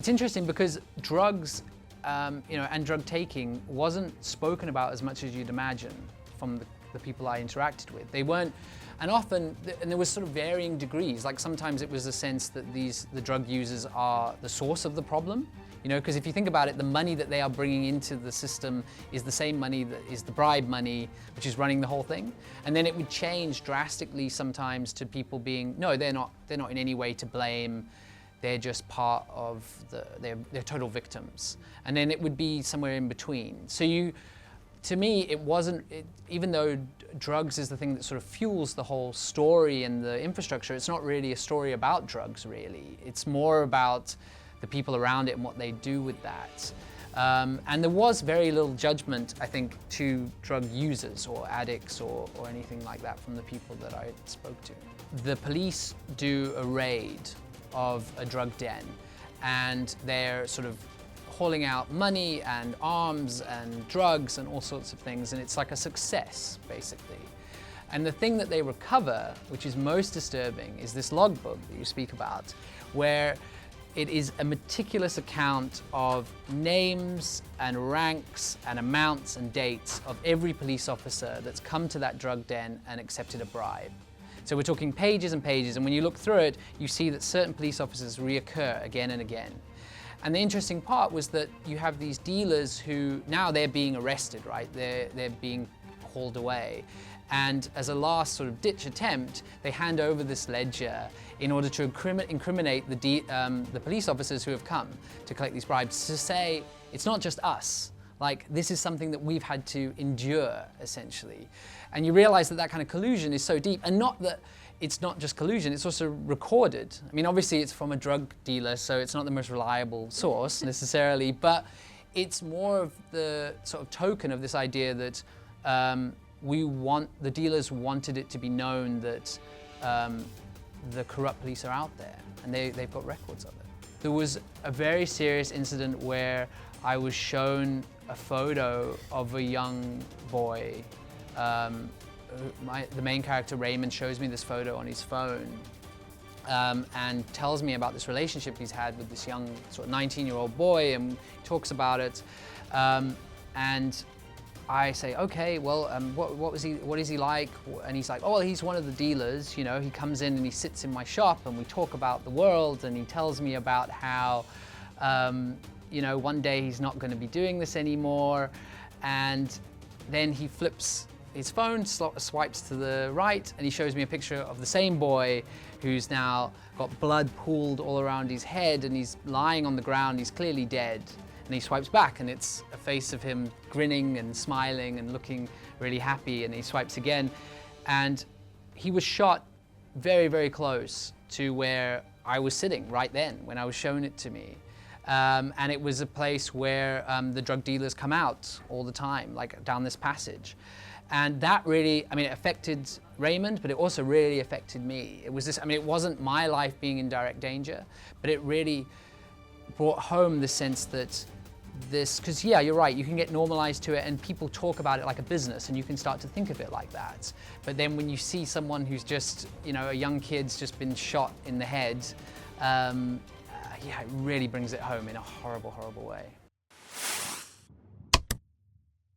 It's interesting because drugs, and drug taking wasn't spoken about as much as you'd imagine from the people I interacted with. They weren't, and often, and there was sort of varying degrees. Like sometimes it was a sense that the drug users are the source of the problem. Because if you think about it, the money that they are bringing into the system is the same money that is the bribe money, which is running the whole thing. And then it would change drastically sometimes to people being, no, they're not in any way to blame. They're just part of they're total victims. And then it would be somewhere in between. So to me, it wasn't, even though drugs is the thing that sort of fuels the whole story and the infrastructure, it's not really a story about drugs, really. It's more about the people around it and what they do with that. And there was very little judgment, I think, to drug users or addicts or anything like that from the people that I spoke to. The police do a raid of a drug den, and they're sort of hauling out money and arms and drugs and all sorts of things, and it's like a success, basically. And the thing that they recover, which is most disturbing, is this logbook that you speak about, where it is a meticulous account of names and ranks and amounts and dates of every police officer that's come to that drug den and accepted a bribe. So we're talking pages and pages, and when you look through it, you see that certain police officers reoccur again and again. And the interesting part was that you have these dealers who, now they're being arrested, right? They're being hauled away. And as a last sort of ditch attempt, they hand over this ledger in order to incriminate the police officers who have come to collect these bribes, to say, it's not just us. Like, this is something that we've had to endure, essentially. And you realize that that kind of collusion is so deep, and not that it's not just collusion, it's also recorded. I mean, obviously it's from a drug dealer, so it's not the most reliable source necessarily, but it's more of the sort of token of this idea that the dealers wanted it to be known that the corrupt police are out there, and they've got records of it. There was a very serious incident where I was shown a photo of a young boy. The main character, Raymond, shows me this photo on his phone and tells me about this relationship he's had with this young sort of 19-year-old boy, and talks about it. And I say, okay, well, what is he like? And he's like, oh, well, he's one of the dealers. He comes in and he sits in my shop and we talk about the world, and he tells me about how, one day he's not going to be doing this anymore. And then he flips his phone, swipes to the right, and he shows me a picture of the same boy who's now got blood pooled all around his head, and he's lying on the ground, he's clearly dead. And he swipes back, and it's a face of him grinning and smiling and looking really happy, and he swipes again. And he was shot very, very close to where I was sitting right then when I was shown it to me. And it was a place where the drug dealers come out all the time, like down this passage. And that really, it affected Raymond, but it also really affected me. It was this, it wasn't my life being in direct danger, but it really brought home the sense that because yeah, you're right, you can get normalized to it and people talk about it like a business, and you can start to think of it like that. But then when you see someone who's just, a young kid's just been shot in the head, yeah, it really brings it home in a horrible, horrible way.